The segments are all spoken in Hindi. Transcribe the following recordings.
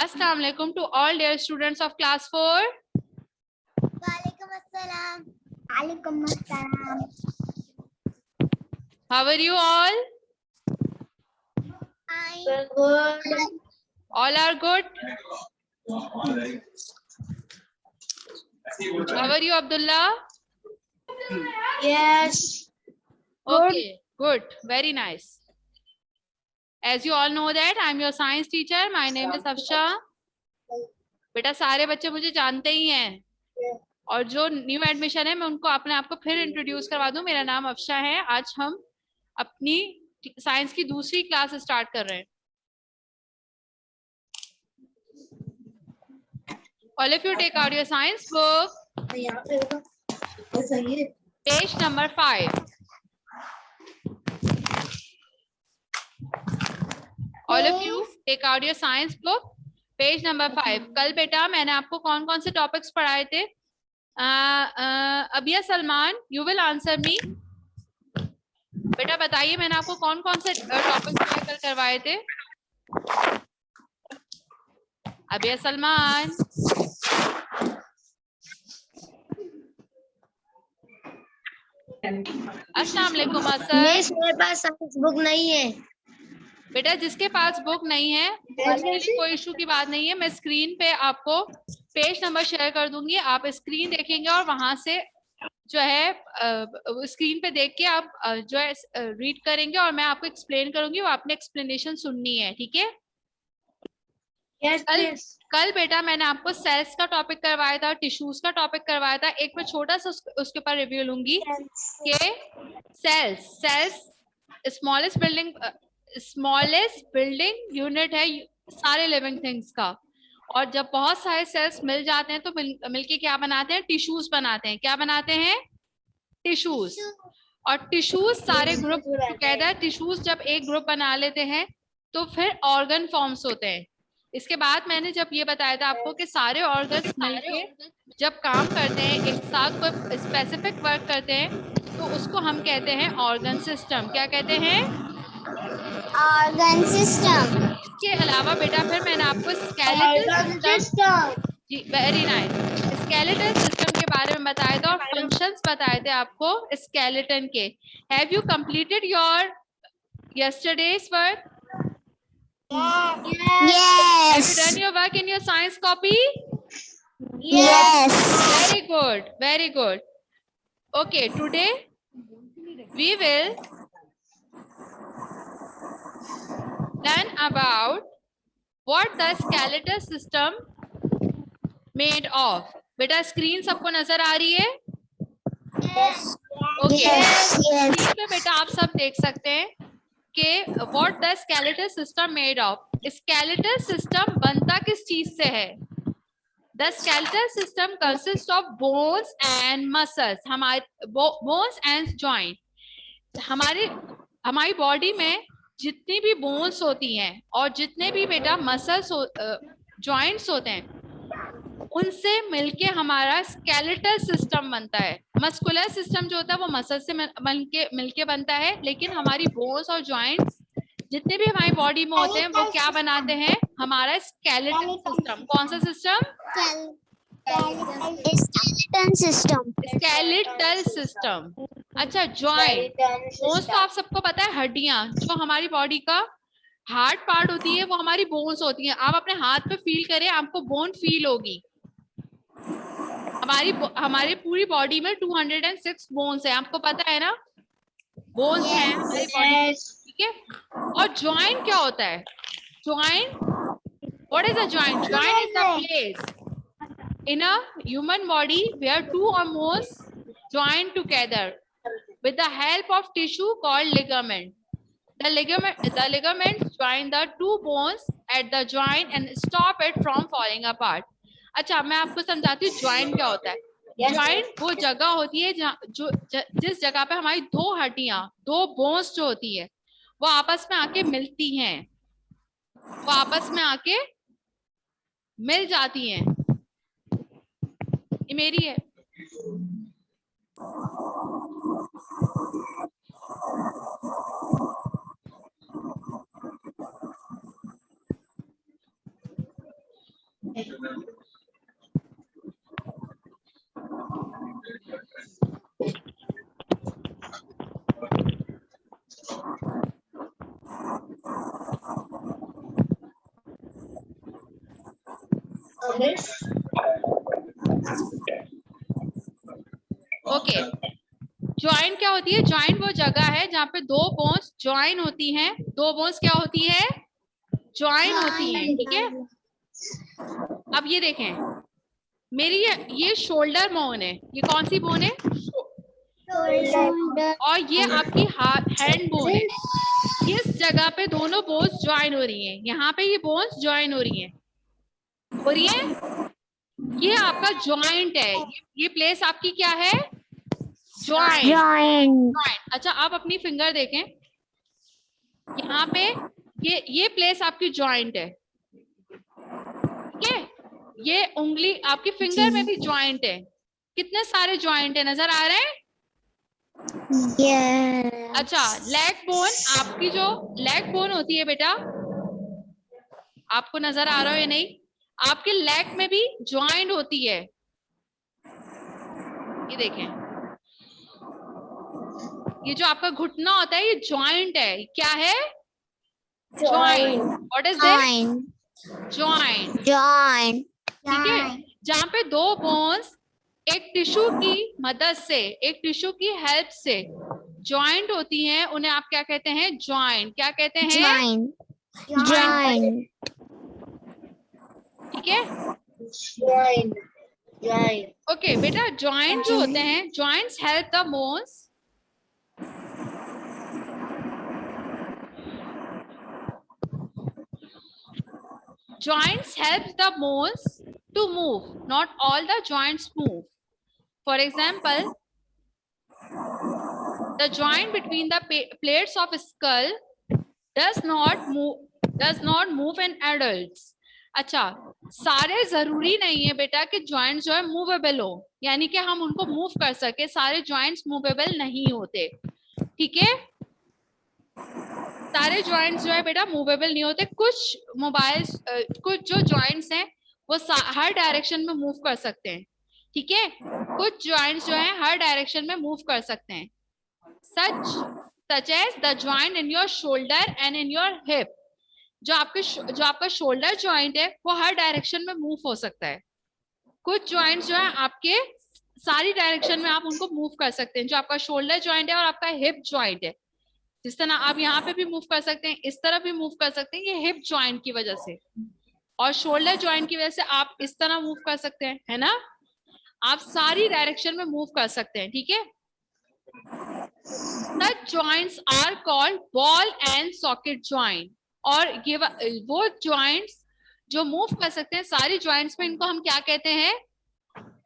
Assalamu alaikum to all dear students of class 4. Walaikum assalam. Walaikum assalam. How are you all? Good. All are good? How are you, Abdullah? Yes. Okay, good. Very nice. As you all know that I am your science teacher. My name is Afsha. बेटा सारे बच्चे मुझे जानते ही हैं और जो न्यू एडमिशन है मैं उनको अपने आप को फिर इंट्रोड्यूस करवा दूं. मेरा नाम अफशा है. आज हम अपनी साइंस की दूसरी क्लास स्टार्ट कर रहे हैं. All of you take out your science book. Page number 5. All of you take out your science book. Page number 5. कल बेटा मैंने आपको कौन कौन से टॉपिक्स पढ़ाए थे? अबिया Salman, you will answer me. बेटा बताइए मैंने आपको कौन कौन से टॉपिक्स कल करवाए थे? अबिया सलमान. अस्सलाम वालेकुम सर. मेरे पास साइंस बुक नहीं है. बेटा जिसके पास बुक नहीं है उसके लिए कोई इशू की बात नहीं है. मैं स्क्रीन पे आपको पेज नंबर शेयर कर दूंगी. आप स्क्रीन देखेंगे और वहां से जो है स्क्रीन पे देख के आप जो है रीड करेंगे और मैं आपको एक्सप्लेन करूंगी. वो आपने एक्सप्लेनेशन सुननी है. ठीक है? कल बेटा मैंने आपको सेल्स का टॉपिक करवाया था, टिश्यूज का टॉपिक करवाया था. एक मैं छोटा सा उसके ऊपर रिव्यू लूंगी कि सेल्स स्मॉलेस्ट बिल्डिंग यूनिट है सारे लिविंग थिंग्स का. और जब बहुत सारे सेल्स मिल जाते हैं तो मिलके क्या बनाते हैं? टिश्यूज बनाते हैं. क्या बनाते हैं? टिश्यूज. और टिश्यूज सारे ग्रुप टुगेदर, टिश्यूज जब एक ग्रुप बना लेते हैं तो फिर ऑर्गन फॉर्म्स होते हैं. इसके बाद मैंने जब ये बताया था आपको कि सारे ऑर्गन्स मिलके जब काम करते हैं, एक साथ कोई स्पेसिफिक वर्क करते हैं तो उसको हम कहते हैं ऑर्गन सिस्टम. क्या कहते हैं? Organ system. इसके अलावा बेटा फिर मैंने आपको स्केलेटल सिस्टम, जी वेरी नाइस, स्केलेटल सिस्टम के बारे में बताया था और फंक्शंस बताए थे आपको स्केलेटन के. Have you completed your yesterday's work? Yes. Have you done your work in your science copy? Yes. Very good, very good. Okay, today we will learn about what the skeletal system made of. बेटा स्क्रीन सबको नजर आ रही है? Okay. स्क्रीन पे बेटा आप सब देख सकते हैं कि what the skeletal system made of. skeletal system बनता किस चीज से है? The skeletal system consists of bones and muscles. हमारे bones and joint. हमारी बॉडी में जितनी भी बोन्स होती हैं और जितने भी बेटा मसल्स जॉइंट्स होते हैं उनसे मिलके हमारा स्केलेटल सिस्टम बनता है. मस्कुलर सिस्टम जो होता है वो मसल से मिलके बनता है, लेकिन हमारी बोन्स और जॉइंट्स जितने भी हमारी बॉडी में होते हैं वो क्या बनाते हैं? हमारा स्केलेटल सिस्टम. कौन सा system? Skeleton system. Skeletal system. अच्छा, जॉइंट बोन्स तो आप सबको पता है, हड्डियां जो हमारी बॉडी का हार्ड पार्ट होती है वो हमारी बोन्स होती हैं. आप अपने हाथ पे फील करें, आपको बोन फील होगी. हमारी पूरी बॉडी में 206 बोन्स है. आपको पता है ना? बोन्स हैं हमारी बॉडी. ठीक है? और जॉइंट क्या होता है? Joint, what is a joint? Joint is the place in a human body where two or more join together with the help of tissue called ligament. The ligaments join the two bones at the joint and stop it from falling apart. अच्छा, मैं आपको समझाती हूँ ज्वाइंट क्या होता है. ज्वाइंट वो जगह होती है जिस जगह पे हमारी दो हड्डियां, दो बोन्स जो होती है वो आपस में आके मिलती हैं, वो आपस में आके मिल जाती हैं. ये मेरी है. ओके, ज्वाइंट क्या होती है? ज्वाइंट वो जगह है जहाँ पे दो बोन्स ज्वाइन होती हैं। दो बोन्स क्या होती है? ज्वाइन होती हैं, ठीक है। अब ये देखें, मेरी ये शोल्डर बोन है। ये कौन सी बोन है? और ये आपकी हैंड बोन है। किस जगह पे दोनों बोन्स ज्वाइन हो रही हैं? यहाँ पे ये बोन्स ज्वाइन हो रही हैं, हो रही है। ये आपका ज्वाइंट है। ये प्लेस आपकी क्या है? ज्वाइंट। अच्छा, आप अपनी फिंगर देखें, यहाँ पे ये प्लेस आपकी ज्वाइंट है, ठीक है। ये उंगली आपकी फिंगर में भी ज्वाइंट है। कितने सारे ज्वाइंट है, नजर आ रहे हैं? Yes. अच्छा, लेग बोन, आपकी जो लेग बोन होती है बेटा, आपको नजर आ रहा हो या नहीं? आपके लेग में भी ज्वाइंट होती है। ये देखें, ये जो आपका घुटना होता है ये ज्वाइंट है। क्या है? Joint. What is this? Joint. Join. ठीक है, जहाँ पे दो बोन्स एक टिश्यू की मदद से, एक टिश्यू की हेल्प से ज्वाइंट होती हैं, उन्हें आप क्या कहते हैं? ज्वाइंट। क्या कहते हैं? Join. ठीक है। ओके बेटा, ज्वाइंट जो होते हैं, joints help the bones joints help the bones to move. Not all the joints move. For example, the joint between the plates of skull does not move in adults. अच्छा, सारे जरूरी नहीं है बेटा कि ज्वाइंट्स जो है मूवेबल हो, यानी कि हम उनको मूव कर सके। सारे ज्वाइंट्स मूवेबल नहीं होते, ठीक है। सारे ज्वाइंट्स जो है बेटा मूवेबल नहीं होते। कुछ जो ज्वाइंट्स हैं वो हर डायरेक्शन में मूव कर सकते हैं, ठीक है। कुछ ज्वाइंट्स जो है हर डायरेक्शन में मूव कर सकते हैं, such as the joint in your shoulder and in your hip. जो आपका शोल्डर ज्वाइंट है वो हर डायरेक्शन में मूव हो सकता है। कुछ ज्वाइंट्स जो है आपके सारी डायरेक्शन में आप उनको मूव कर सकते हैं। जो आपका शोल्डर ज्वाइंट है और आपका हिप ज्वाइंट है, जिस तरह आप यहाँ पे भी मूव कर सकते हैं, इस तरह भी मूव कर सकते हैं, ये हिप ज्वाइंट की वजह से। और शोल्डर ज्वाइंट की वजह से आप इस तरह मूव कर सकते हैं, है ना। आप सारी डायरेक्शन में मूव कर सकते हैं, ठीक है। Such joints are called ball and socket joint. और ये वो joints जो मूव कर सकते हैं सारी joints में, इनको हम क्या कहते हैं?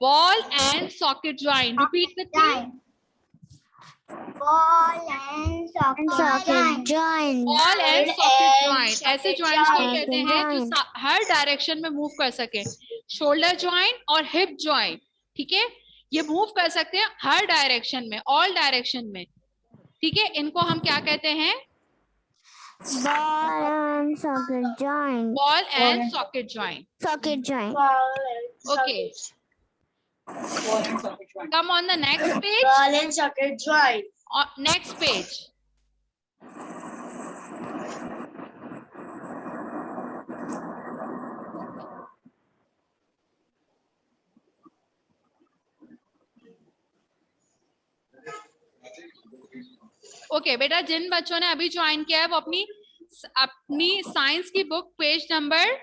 Ball and socket joint. Repeat with me. Ball and socket joint. Ball and socket joint. ऐसे joints को कहते हैं जो हर डायरेक्शन में मूव कर सके। शोल्डर ज्वाइंट और हिप ज्वाइंट, ठीक है, ये मूव कर सकते हैं हर डायरेक्शन में, ऑल डायरेक्शन में, ठीक है। इनको हम क्या कहते हैं? Ball and socket joint. Ball and socket joint. Socket joint. Okay. Come on the next page. Ball and socket joint. Next page. Okay बेटा, जिन बच्चों ने अभी ज्वाइन किया है वो अपनी साइंस की book page number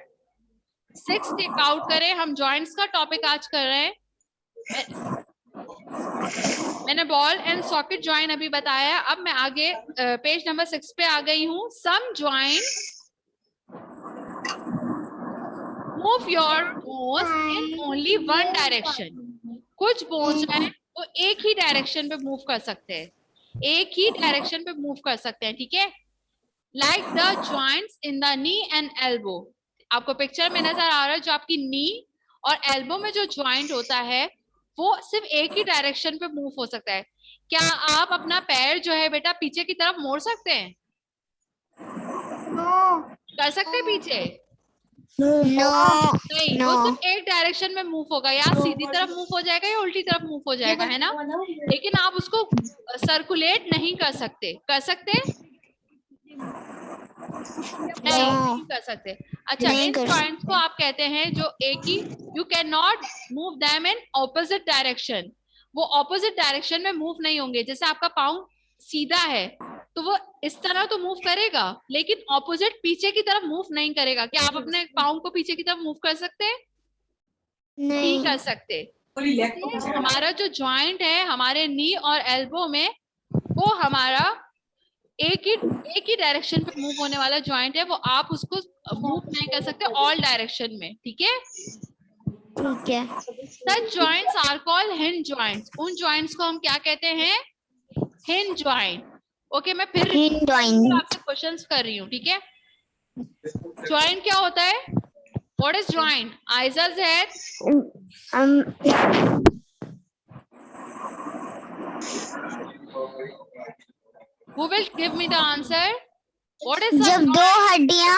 6 take out करें। हम जॉइंट्स का टॉपिक आज कर रहे हैं। मैंने बॉल एंड सॉकेट ज्वाइन अभी बताया। अब मैं आगे पेज नंबर 6 पे आ गई हूँ। Some joints move your bones in only one direction. कुछ बोन्स जो है वो एक ही डायरेक्शन पे मूव कर सकते हैं, एक ही डायरेक्शन पे मूव कर सकते हैं, ठीक है। Like the joints in the knee and elbow. आपको पिक्चर में नजर आ रहा है, जो आपकी नी और एल्बो में जो ज्वाइंट होता है वो सिर्फ एक ही डायरेक्शन पे मूव हो सकता है। क्या आप अपना पैर जो है बेटा पीछे की तरफ मोड़ सकते हैं? No. कर सकते हैं पीछे? नहीं, वो सिर्फ एक डायरेक्शन में मूव होगा, या सीधी तरफ मूव हो जाएगा या उल्टी तरफ मूव हो जाएगा, है ना। लेकिन आप उसको सर्कुलेट नहीं कर सकते। कर सकते? नहीं कर सकते। अच्छा, इन जॉइंट्स को आप कहते हैं जो एक ही, you can not move them in opposite direction. वो ऑपोजिट डायरेक्शन में मूव नहीं होंगे। जैसे आपका पाँव सीधा है तो वो इस तरह तो मूव करेगा, लेकिन ऑपोजिट पीछे की तरफ मूव नहीं करेगा। क्या आप अपने पाँव को पीछे की तरफ मूव कर सकते हैं? नहीं कर सकते। हमारा जो जॉइंट है हमारे नी और एल्बो में, वो हमारा एक ही डायरेक्शन पे मूव होने वाला जॉइंट है। वो आप उसको मूव नहीं कर सकते ऑल डायरेक्शन में। ठीक है, ठीक है। Such joints are called hinge joints. उन जॉइंट्स को हम क्या कहते हैं? Hinge joint. ओके, मैं फिर आपसे क्वेश्चंस कर रही हूँ। ठीक है, जॉइंट क्या होता है? What is joint? आइजल है। Who will give me the answer? What is जब दो हड्डियां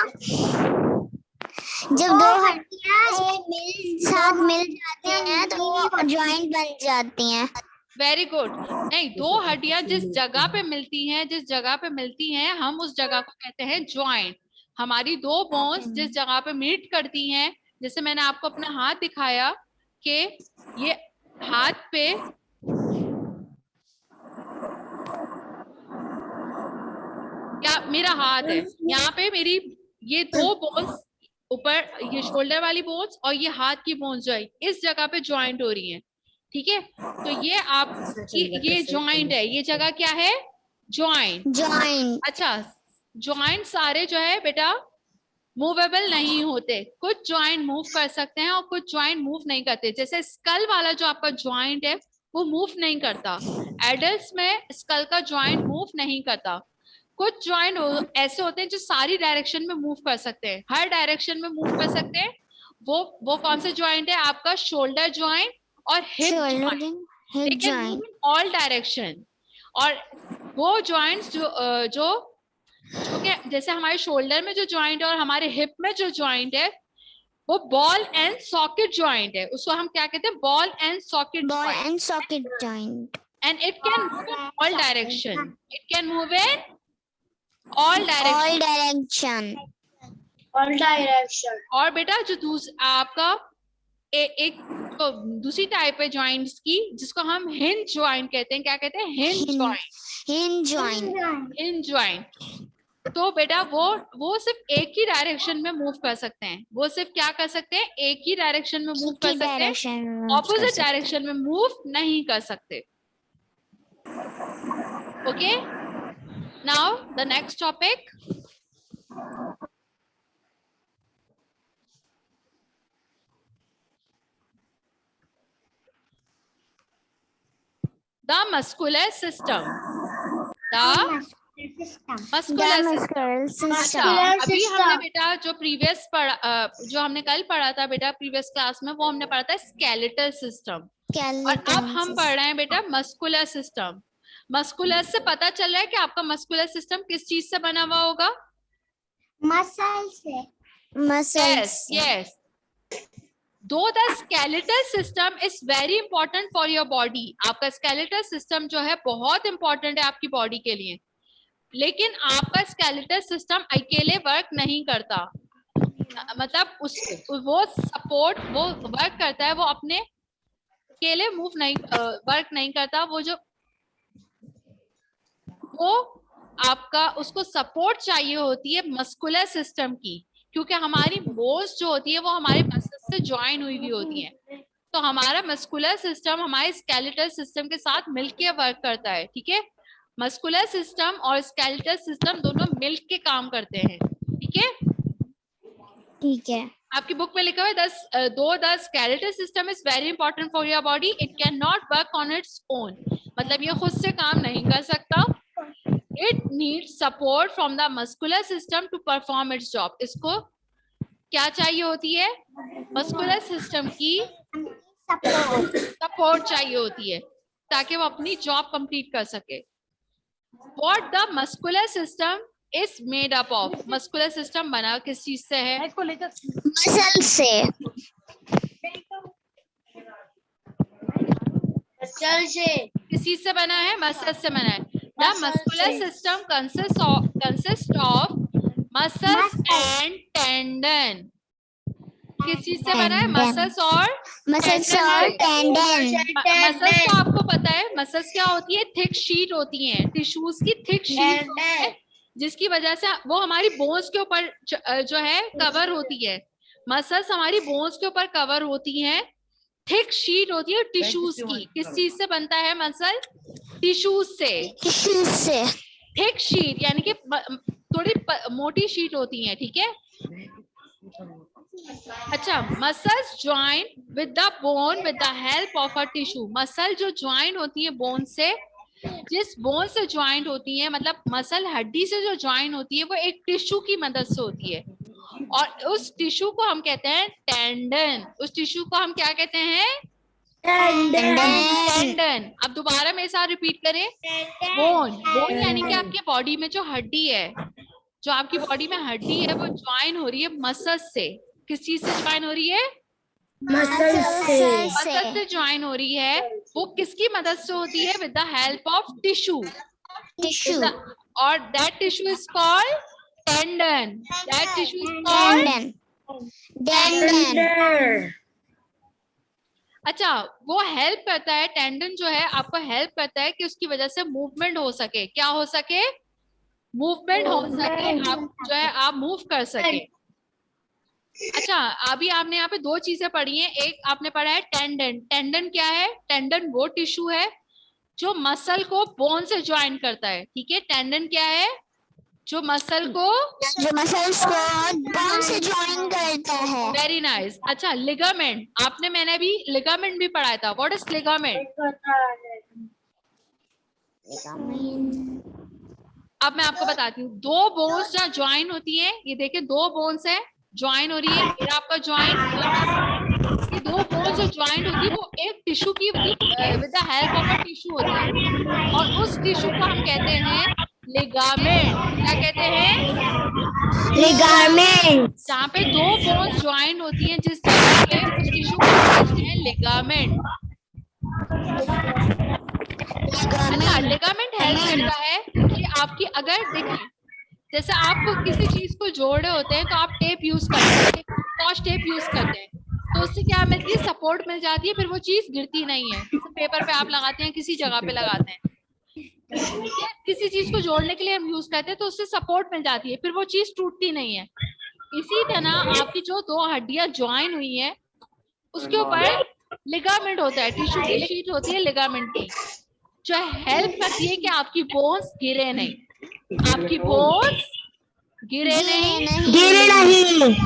साथ मिल जाती हैं तो वो जॉइंट बन जाती हैं। Very good. नहीं, दो हड्डियां जिस जगह पे मिलती हैं हम उस जगह को कहते हैं जॉइंट। हमारी दो बोन्स जिस जगह पे मीट करती हैं, जैसे मैंने आपको अपना हाथ दिखाया कि ये हाथ पे क्या मेरा हाथ है, यहाँ पे मेरी ये दो बोन्स ऊपर, ये शोल्डर वाली बोन्स और ये हाथ की बोन्स जो है इस जगह पे ज्वाइंट हो रही हैं। ठीक है, तो ये आपकी ये ज्वाइंट है। ये जगह क्या है? ज्वाइंट। अच्छा, ज्वाइंट सारे जो है बेटा मूवेबल नहीं होते। कुछ ज्वाइंट मूव कर सकते हैं और कुछ ज्वाइंट मूव नहीं करते। जैसे स्कल वाला जो आपका ज्वाइंट है वो मूव नहीं करता। एडल्ट्स में स्कल का ज्वाइंट मूव नहीं करता। कुछ ज्वाइंट ऐसे होते हैं जो सारी डायरेक्शन में मूव कर सकते हैं, हर डायरेक्शन में मूव कर सकते हैं। वो कौन से ज्वाइंट है? आपका शोल्डर ज्वाइंट और हिप ज्वाइंट, ऑल डायरेक्शन। और वो ज्वाइंट्स जो कि जैसे हमारे शोल्डर में जो ज्वाइंट है और हमारे हिप में जो ज्वाइंट है वो बॉल एंड सॉकेट ज्वाइंट है। उसको हम क्या कहते हैं? Ball and socket joint. And it can move in all direction. It can move in all direction. और बेटा जो आपका एक तो दूसरी टाइप है ज्वाइंट्स की जिसको हम हिंज ज्वाइंट कहते हैं। क्या कहते हैं? Hinge joint. तो बेटा वो सिर्फ एक ही डायरेक्शन में मूव कर सकते हैं। वो सिर्फ क्या कर सकते हैं? एक ही डायरेक्शन में मूव कर सकते हैं, ऑपोजिट डायरेक्शन में मूव नहीं कर सकते। Okay, now the next topic. The muscular system. Muscular system. अच्छा, अभी हमने बेटा जो हमने कल पढ़ा था बेटा प्रीवियस क्लास में, वो हमने पढ़ा था स्केलेटल सिस्टम। और अब हम पढ़ रहे हैं बेटा मस्कुलर सिस्टम। मस्कुलर से पता चल रहा है कि आपका मस्कुलर सिस्टम किस चीज से बना हुआ होगा? मसल से। Yes. Though the skeletal system is very important for your body, आपका skeletal system जो है बहुत important है आपकी बॉडी के लिए, लेकिन आपका स्केलेटल सिस्टम अकेले वर्क नहीं करता। मतलब वो वर्क करता है, वो अपने अकेले वर्क नहीं करता। वो आपका उसको सपोर्ट चाहिए होती है मस्कुलर सिस्टम की, क्योंकि हमारी बोन्स जो होती है वो हमारे मसल्स से ज्वाइन हुई होती है। तो हमारा मस्कुलर सिस्टम हमारे स्केलेटल सिस्टम के साथ मिलकर वर्क करता है। ठीक है, मस्कुलर सिस्टम और स्केलेटल सिस्टम दोनों मिलकर के काम करते हैं। ठीक है, आपकी बुक में लिखा हुआ है the skeletal system is very important for your body, it can not work on its own. मतलब ये खुद से काम नहीं कर सकता। It needs support from the muscular system to perform its job. इसको क्या चाहिए होती है? मस्कुलर सिस्टम की सपोर्ट चाहिए होती है ताकि वो अपनी जॉब कंप्लीट कर सके। What the muscular system is made up of, muscular system बना किस चीज से है? मसल से। किस चीज से बना है? मसल से बना है। The muscular system consist of muscles and tendon. किस चीज से बना है? मसल्स और टेंडन। मसल्स तो आपको पता है, मसल्स क्या होती है? थिक शीट होती हैं, टिश्यूज की थिक शीट होती है, जिसकी वजह से वो हमारी बोन्स के ऊपर जो है कवर होती है। मसल्स हमारी बोन्स के ऊपर कवर होती हैं, थिक शीट होती है टिश्यूज की। किस चीज से बनता है मसल? टिश्यूज से। थिक शीट यानी कि थोड़ी मोटी शीट होती है, ठीक है। अच्छा, muscles join with the bone with the help of a tissue. Muscle जो ज्वाइन होती है बोन से, जिस बोन से ज्वाइंट होती है, मतलब मसल हड्डी से जो ज्वाइन होती है, वो एक टिश्यू की मदद से होती है, और उस टिश्यू को हम कहते हैं टेंडन। उस टिश्यू को हम क्या कहते हैं? टेंडन। अब दोबारा मेरे साथ रिपीट करें। बोन यानी कि आपके बॉडी में जो हड्डी है, जो आपकी बॉडी में हड्डी है, वो ज्वाइन हो रही है मसल्स से। किस चीज से ज्वाइन हो रही है? मसल से ज्वाइन हो रही है। वो किसकी मदद से होती है? With the help of tissue. और that tissue is called tendon. That tissue is called tendon. अच्छा, वो हेल्प करता है, टेंडन जो है आपको हेल्प करता है कि उसकी वजह से मूवमेंट हो सके। क्या हो सके? मूवमेंट हो सके, आप जो है आप मूव कर सके। अच्छा, अभी आपने यहाँ पे दो चीजें पढ़ी हैं। एक आपने पढ़ा है टेंडन। टेंडन क्या है? टेंडन वो टिश्यू है जो मसल को बोन से ज्वाइन करता है, ठीक है। टेंडन क्या है? जो मसल्स को बोन से ज्वाइन करता है। Very nice. अच्छा, लिगामेंट, मैंने भी लिगामेंट भी पढ़ाया था। What is ligament? अब मैं आपको बताती हूँ। दो बोन्स जहाँ ज्वाइन होती है, ये देखिए दो बोन्स है, ज्वाइन हो रही है। ये आपका ज्वाइन, ये दो बोन्स जो ज्वाइन होती है वो एक टिश्यू की with the help of a tissue होती है, और उस टिश्यू को हम कहते हैं लिगामेंट। क्या कहते हैं? लिगामेंट। जहाँ पे दो बोन्स ज्वाइन होती हैं, जिस जगह पे, उस टिश्यू को कहते हैं लिगामेंट। अच्छा, लिगामेंट हेल्प करता है कि आपकी, अगर देखिए जैसे आप किसी चीज को जोड़ रहे होते हैं तो आप टेप यूज करते हैं, स्कॉच टेप यूज करते हैं, तो उससे क्या मिलती है? सपोर्ट मिल जाती है, फिर वो चीज गिरती नहीं है। जैसे पेपर पे आप लगाते हैं, किसी जगह पे लगाते हैं, किसी चीज को जोड़ने के लिए हम यूज करते हैं, तो उससे सपोर्ट मिल जाती है, फिर वो चीज टूटती नहीं है। इसी तरह आपकी जो दो हड्डियां ज्वाइन हुई है, उसके ऊपर लिगामेंट होता है, टिश्यू की शीट होती है लिगामेंट की, जो हेल्प करती है कि आपकी बोन्स गिरे नहीं, आपकी बोन्स गिरे नहीं,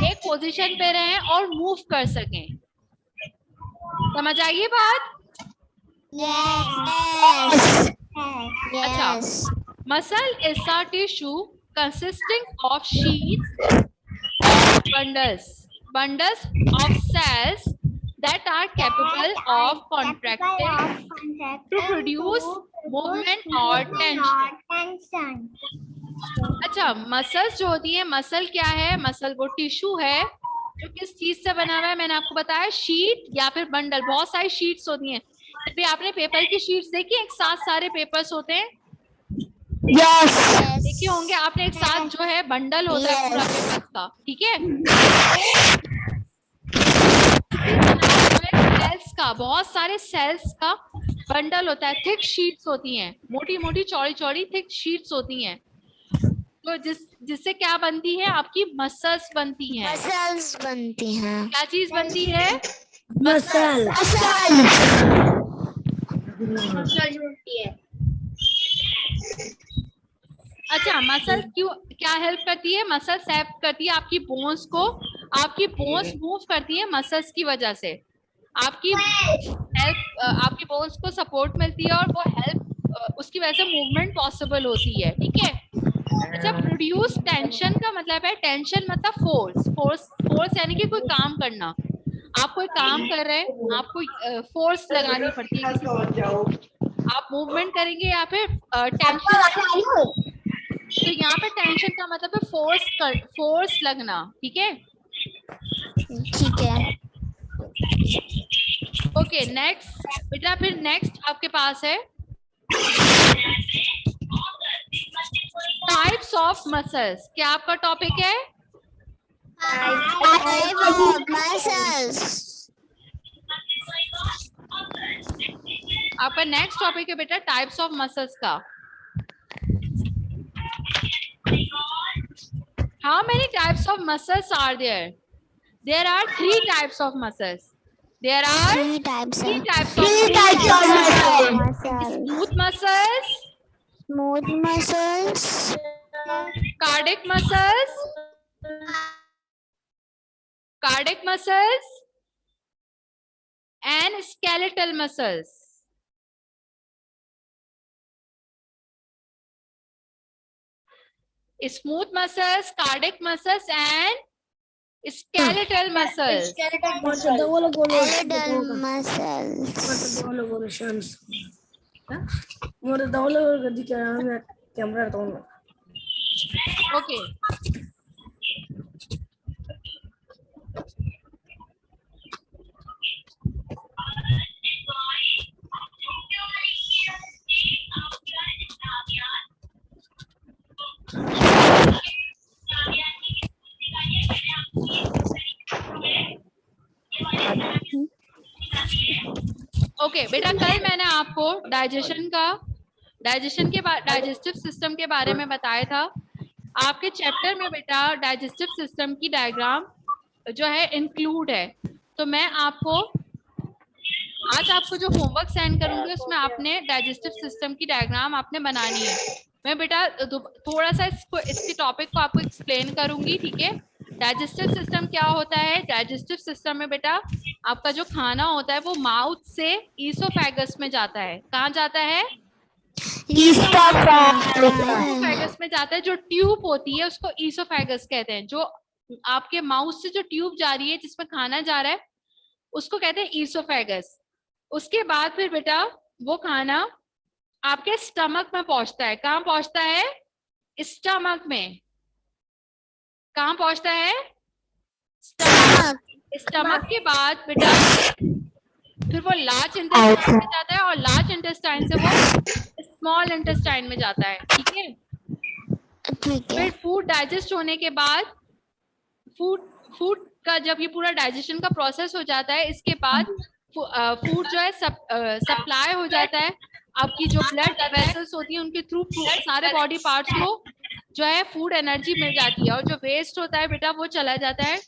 एक पोजीशन पे रहें और मूव कर सकें। समझ आइए बात? अच्छा, muscle is a tissue consisting of sheets of bundles of cells that are capable of contracting to produce movement or tension. अच्छा, मसल्स जो होती है, मसल क्या है? मसल वो टिश्यू है जो किस चीज से बना हुआ है? मैंने आपको बताया, शीट या फिर बंडल। बहुत सारी शीट्स होती हैं। अभी आपने पेपर की शीट्स देखी, एक साथ सारे पेपर्स होते हैं। Yes. देखिए होंगे आपने, एक साथ जो है बंडल होता है पूरा पेपर्स का, ठीक है। सेल्स का, बहुत सारे सेल्स का बंडल होता है, थिक शीट्स होती हैं, मोटी मोटी चौड़ी चौड़ी थिक शीट्स होती हैं, तो जिससे क्या बनती है? आपकी मसल्स बनती हैं। मसल्स बनती हैं। क्या चीज बनती है? मसल। अच्छा, मसल क्यों, क्या हेल्प करती है? मसल हेल्प करती है आपकी बोन्स को, आपकी बोन्स मूव करती है मसल्स की वजह से, आपकी हेल्प, आपकी बोन्स को सपोर्ट मिलती है, और वो हेल्प, उसकी वजह से मूवमेंट पॉसिबल होती है, ठीक है। अच्छा, प्रोड्यूस टेंशन का मतलब है, टेंशन मतलब फोर्स यानी कि कोई काम करना। आप कोई काम कर रहे हैं, आपको फोर्स लगानी पड़ती है, आप मूवमेंट करेंगे या फिर टेंशन तो यहाँ पे टेंशन का मतलब है फोर्स लगना, ठीक है। ठीक है। ओके नेक्स्ट बेटा, फिर नेक्स्ट आपके पास है टाइप्स ऑफ मसल्स। क्या आपका टॉपिक है? Type of muscles. आपका नेक्स्ट टॉपिक है बेटा टाइप्स ऑफ मसल्स का। How many types of muscles are there? There are 3 types of muscles. There are 3 types three of types of muscles. smooth muscles, Smooth muscles, cardiac muscles, and skeletal muscles. Smooth muscles, cardiac muscles, and skeletal muscles. skeletal muscles. Okay. Okay बेटा, कल मैंने आपको डाइजेस्टिव सिस्टम के बारे में बताया था। आपके चैप्टर में बेटा डाइजेस्टिव सिस्टम की डायग्राम जो है इंक्लूड है। तो मैं आपको आज जो होमवर्क सेंड करूंगी उसमें आपने डाइजेस्टिव सिस्टम की डायग्राम आपने बनानी है। मैं बेटा थोड़ा सा इसके टॉपिक को आपको एक्सप्लेन करूंगी, ठीक है। डाइजेस्टिव सिस्टम क्या होता है? डाइजेस्टिव सिस्टम में बेटा आपका जो खाना होता है वो माउथ से ईसोफेगस में जाता है। कहाँ जाता है? ईसोफेगस में जाता है। जो ट्यूब होती है उसको ईसोफेगस कहते हैं। जो आपके माउथ से जो ट्यूब जा रही है जिसमें खाना जा रहा है उसको कहते हैं ईसोफेगस। उसके बाद फिर बेटा वो खाना आपके स्टमक में पहुंचता है। कहाँ पहुंचता है? स्टमक में। कहाँ पहुंचता है? स्टमक के बाद बेटा फिर वो लार्ज इंटेस्टाइन में जाता है और लार्ज इंटेस्टाइन से वो स्मॉल इंटेस्टाइन में जाता है, ठीक है। फिर फूड डाइजेस्ट होने के बाद फूड का जब ये पूरा डाइजेशन का प्रोसेस हो जाता है, इसके बाद फूड जो है सप्लाई हो जाता है। आपकी जो ब्लड वेसल्स होती है उनके थ्रू सारे बॉडी पार्ट्स को जो है फूड एनर्जी मिल जाती है और जो वेस्ट होता है बेटा वो चला जाता है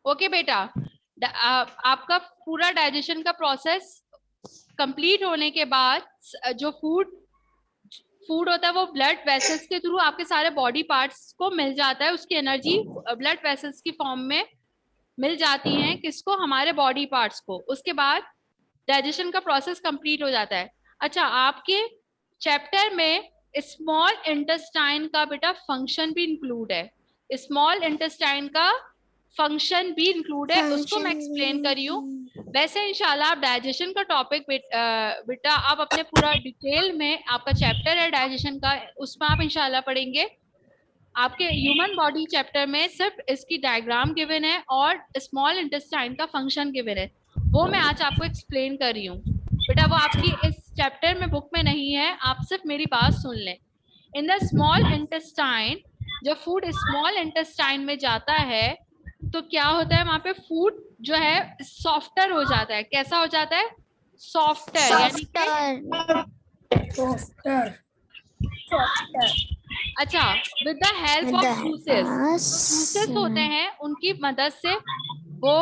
ओके बेटा। आपका पूरा डाइजेशन का प्रोसेस कंप्लीट होने के बाद जो फूड होता है वो ब्लड वेसल्स के थ्रू आपके सारे बॉडी पार्ट्स को मिल जाता है। उसकी एनर्जी ब्लड वेसल्स की फॉर्म में मिल जाती है किसको? हमारे बॉडी पार्ट्स को। उसके बाद डाइजेशन का प्रोसेस कंप्लीट हो जाता है। अच्छा, आपके चैप्टर में स्मॉल इंटेस्टाइन का बेटा फंक्शन भी इंक्लूड है। स्मॉल इंटेस्टाइन का फंक्शन भी इंक्लूड है, उसको मैं एक्सप्लेन कर रही हूँ। वैसे इंशाल्लाह आप डाइजेशन का टॉपिक बेटा आप अपने पूरा डिटेल में आपका चैप्टर है डाइजेशन का, उसमें आप इंशाल्लाह पढ़ेंगे। आपके ह्यूमन बॉडी चैप्टर में सिर्फ इसकी डायग्राम गिवन है और स्मॉल इंटेस्टाइन का फंक्शन गिवन है, वो मैं आज आपको एक्सप्लेन कर रही हूँ। बेटा वो आपकी इस चैप्टर में बुक में नहीं है, आप सिर्फ मेरी बात सुन लें। इन द स्मॉल इंटेस्टाइन, जब फूड स्मॉल इंटेस्टाइन में जाता है तो क्या होता है? वहां पे फूड जो है सॉफ्टर हो जाता है। कैसा हो जाता है? सॉफ्टर, यानी अच्छा, with the help of juices होते हैं, उनकी मदद से वो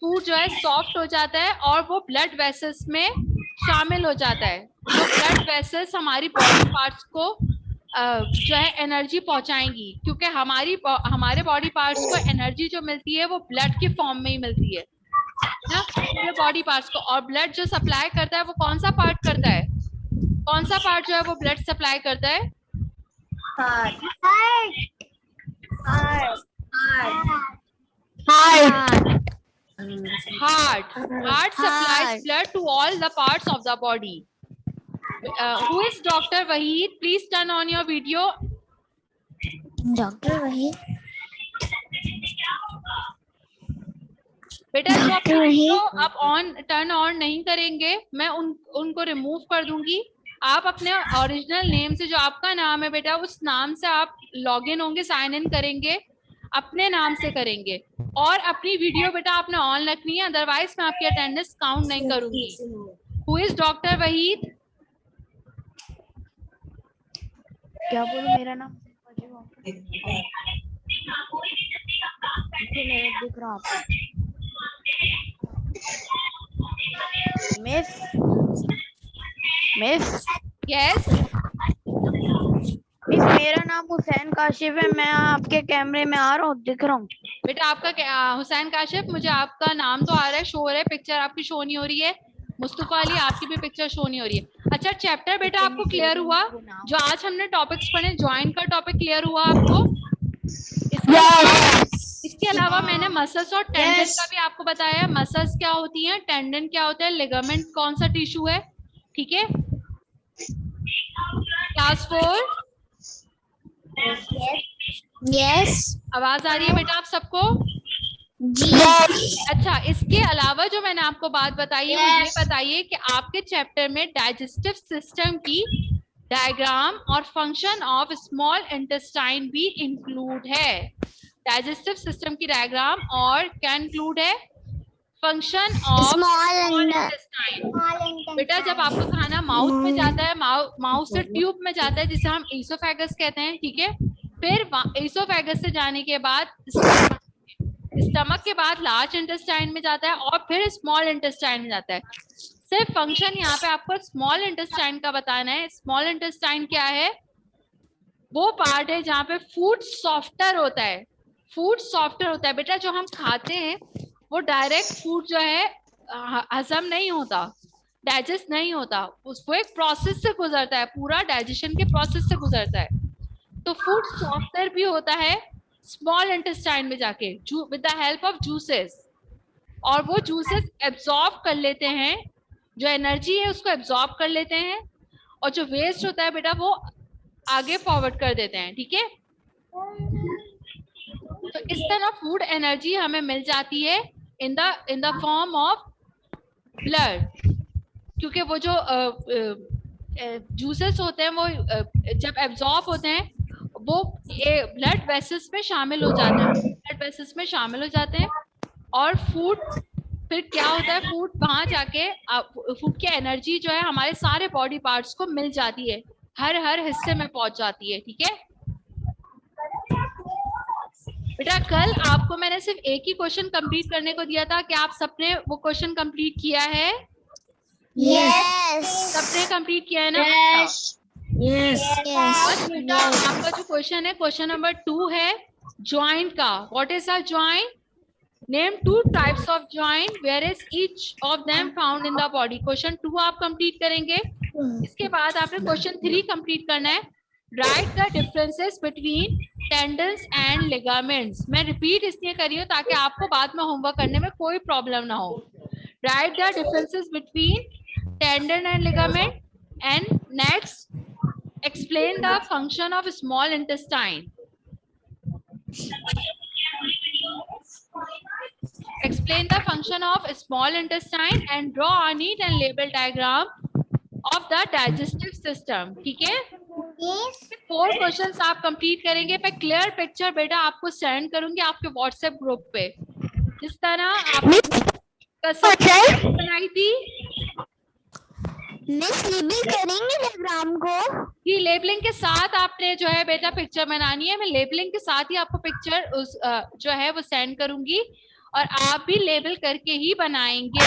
फूड जो है सॉफ्ट हो जाता है और वो ब्लड वेसल्स में शामिल हो जाता है। जो ब्लड वेसल्स हमारी बॉडी पार्ट्स को जो है एनर्जी पहुंचाएंगी, क्योंकि हमारे बॉडी पार्ट्स को एनर्जी जो मिलती है वो ब्लड की फॉर्म में ही मिलती है ना, पूरे बॉडी पार्ट्स को। और ब्लड जो सप्लाई करता है वो कौन सा पार्ट करता है, कौन सा पार्ट जो है वो ब्लड सप्लाई करता है? Heart. Heart supplies blood to all the parts of the body. Who is Dr. Waheed? Please turn on your video. Dr. Waheed. बेटा जो आप वीडियो आप टर्न ऑन नहीं करेंगे, मैं उनको रिमूव कर दूंगी। आप अपने ओरिजिनल नेम से, जो आपका नाम है बेटा, उस नाम से आप लॉगिन होंगे, साइन इन करेंगे, अपने नाम से करेंगे। और अपनी वीडियो बेटा आपने ऑन रखनी है, अदरवाइज मैं आपकी अटेंडेंस काउंट नहीं करूंगी। Who is doctor Waheed? क्या बोलूं, मेरा नाम दिख रहा आपको? मिस यस मिस, मेरा नाम हुसैन काशिफ है। मैं आपके कैमरे में आ रहा हूँ, दिख रहा हूँ बेटा आपका हुसैन काशिफ, मुझे आपका नाम तो आ रहा है, शो हो रहा है, पिक्चर आपकी शो नहीं हो रही है। मुस्तफा अली, आपकी भी पिक्चर शो नहीं हो रही है। अच्छा, चैप्टर बेटा आपको क्लियर हुआ? जो आज हमने टॉपिक्स पढ़े, ज्वाइंट का टॉपिक क्लियर हुआ आपको? इसके अलावा मैंने मसल्स और टेंडन का भी आपको बताया। मसल्स क्या होती हैं, टेंडन क्या होता है, लिगामेंट कौन सा टिश्यू है, ठीक है? क्लास 4? Yes. आवाज आ रही है बेटा आप सबको? जी। अच्छा, इसके अलावा जो मैंने आपको बात बताई है, वो ये बताइए कि आपके चैप्टर में डाइजेस्टिव सिस्टम की डायग्राम और फंक्शन ऑफ स्मॉल इंटेस्टाइन भी इंक्लूड है। डाइजेस्टिव सिस्टम की डायग्राम और क्या इंक्लूड है? Function of small intestine. बेटा जब आपका खाना माउथ में जाता है, माउथ से ट्यूब में जाता है, जिसे हम ईसोफेगस कहते हैं, ठीक है? फिर ईसोफेगस से जाने के बाद स्टमक के बाद लार्ज इंटेस्टाइन में जाता है और फिर स्मॉल इंटेस्टाइन में जाता है। सिर्फ फंक्शन यहाँ पे आपको स्मॉल इंटेस्टाइन का बताना है। स्मॉल इंटेस्टाइन क्या है? वो पार्ट है जहाँ पे फूड सॉफ्टर होता है। फूड सॉफ्टर होता है बेटा, जो हम खाते हैं वो डायरेक्ट फूड जो है हजम नहीं होता, डाइजेस्ट नहीं होता, उसको एक प्रोसेस से गुजरता है, पूरा डाइजेशन के प्रोसेस से गुजरता है। तो फूड सॉफ्टर भी होता है स्मॉल इंटेस्टाइन में जाके with the help of juices, और वो जूसेस एब्जॉर्ब कर लेते हैं, जो एनर्जी है उसको एब्जॉर्ब कर लेते हैं, और जो वेस्ट होता है बेटा वो आगे फॉरवर्ड कर देते हैं, ठीक है? तो इस तरह फूड एनर्जी हमें मिल जाती है in the form of blood, क्योंकि वो जो जूसेस होते हैं वो जब एब्जॉर्ब होते हैं वो ब्लड वेसल्स में शामिल हो जाते हैं, ब्लड वेसल्स में शामिल हो जाते हैं, और फूड फिर क्या होता है, फूड वहां जाके फूड की एनर्जी जो है हमारे सारे बॉडी पार्ट्स को मिल जाती है, हर हिस्से में पहुंच जाती है, ठीक है? बेटा कल आपको मैंने सिर्फ एक ही क्वेश्चन कंप्लीट करने को दिया था, कि आप सबने वो क्वेश्चन कंप्लीट किया है? Yes. सबने कंप्लीट किया है ना? Yes. आज बेटा आपका जो क्वेश्चन है, क्वेश्चन नंबर 2 है ज्वाइंट का। What is a joint? Name 2 types of joint, where is each of them found in the body. Question 2 आप कंप्लीट करेंगे। इसके बाद आपने क्वेश्चन 3 कंप्लीट करना है। Right the differences between tendons and ligaments. मैं रिपीट इसलिए कर रही हूँ ताकि आपको बाद में होमवर्क करने में कोई प्रॉब्लम ना हो। Right the differences between tendon and ligament, and next explain the function of small intestine. Explain the function of small intestine and draw a neat and label diagram of the digestive system. ठीक है? 4 क्वेश्चंस आप कंप्लीट करेंगे। मैं क्लियर पिक्चर बेटा आपको सेंड करूंगी आपके व्हाट्सएप ग्रुप पे, जिस तरह आपने बनाई थी। मिस लेबल करेंगे डायग्राम को? जी, लेबलिंग के साथ आपने जो है बेटा पिक्चर बनानी है। मैं लेबलिंग के साथ ही आपको पिक्चर जो है वो सेंड करूंगी, और आप भी लेबल करके ही बनाएंगे।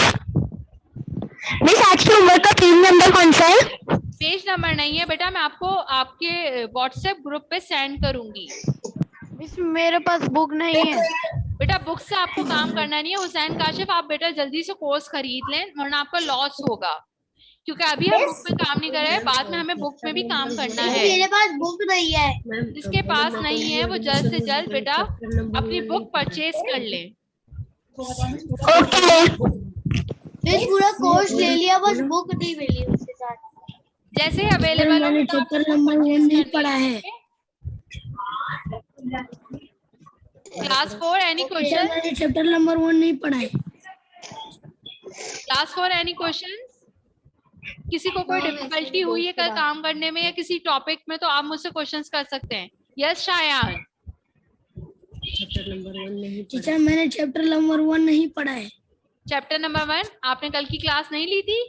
मिस आज के होमवर्क का पेज नंबर कौन सा है? पेज नंबर नहीं है बेटा, मैं आपको आपके व्हाट्सएप ग्रुप पे सेंड करूंगी। मिस मेरे पास बुक नहीं है। बेटा बुक से आपको काम करना नहीं है। हुसैन काशिफ, आप बेटा जल्दी से कोर्स खरीद लें वरना आपका लॉस होगा, क्योंकि अभी हम बुक पे काम नहीं कर रहे हैं, बाद में हमें बुक में भी काम करना है। मेरे पास बुक नहीं है। जिसके पास नहीं है वो जल्द से जल्द बेटा अपनी बुक परचेज कर ले। ओके मिस पूरा कोर्स ले लिया, बस बुक नहीं मिली उसके साथ। जैसे अवेलेबल हो चैप्टर नंबर 1 नहीं पढ़ा है। Class 4 any question? मैंने चैप्टर नंबर 1 नहीं पढ़ा है। Class 4 any question? किसी को कोई डिफिकल्टी हुई है कल काम करने में या किसी टॉपिक में, तो आप मुझसे क्वेश्चंस कर सकते हैं। यस शायान? चैप्टर नंबर 1 नहीं टीचर मैंने चैप्टर नंबर 1 नहीं पढ़ा है। चैप्टर नंबर 1 आपने कल की क्लास नहीं ली थी?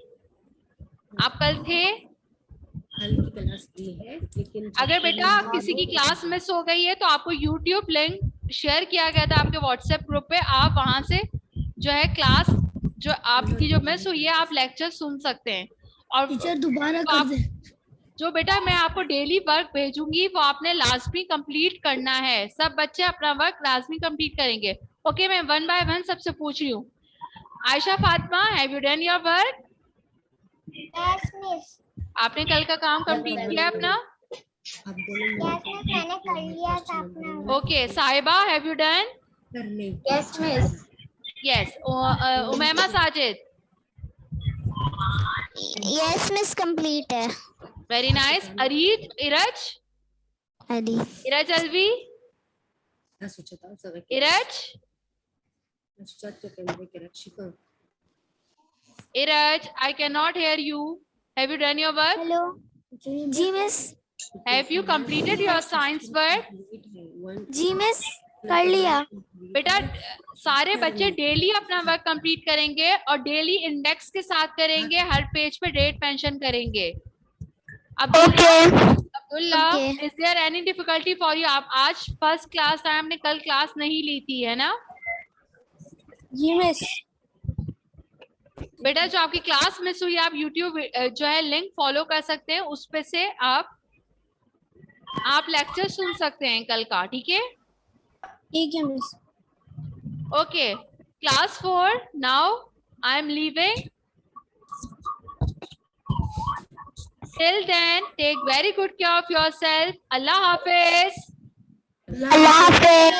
आप कल थे? कल की क्लास दी है, लेकिन अगर बेटा किसी की क्लास मिस हो गई है तो आपको यूट्यूब लिंक शेयर किया गया था आपके व्हाट्सएप ग्रुप पे, आप वहां से जो है क्लास जो आपकी जो मिस हुई है आप लेक्चर सुन सकते हैं। और टीचर दोबारा तो कर आप दे। जो बेटा मैं आपको डेली वर्क भेजूंगी वो आपने लाजमी कंप्लीट करना है। सब बच्चे अपना वर्क लाजमी कंप्लीट करेंगे। ओके, मैं 1 बाय 1 सबसे पूछ रही हूँ। Ayesha Fatima, have you done your work? Yes miss. आपने कल का काम कंप्लीट किया अपना? आप बोलो यस मिस मैंने कर लिया था अपना। Okay, Sahiba have you done? करने yes miss. Yes. Umaima Sajid? Yes miss complete है। Very nice. अरीज, इरज? अली इरज अलवी? मैं सोचा था सब इरज? मैं सोचा तो कैमरे के रक्षिका Iraj, I cannot hear you. Have you done your work? Hello जी miss. Have you completed your science work? जी मिस कर लिया। बेटा सारे बच्चे डेली अपना वर्क कंप्लीट करेंगे और डेली इंडेक्स के साथ करेंगे, हर पेज पे डेट मेंशन करेंगे। Abdullah, Okay. Is there any difficulty for you? आप आज फर्स्ट क्लास आए, हमने कल क्लास नहीं ली थी, है ना? जी मिस। बेटा जो आपकी क्लास मिस हुई, आप यूट्यूब जो है लिंक फॉलो कर सकते हैं, उस पे से आप लेक्चर सुन सकते हैं कल का, ठीक है? ठीक है miss. Okay, class 4, now I am leaving. Till then, take very good care of yourself. Allah Hafiz. Allah Hafiz.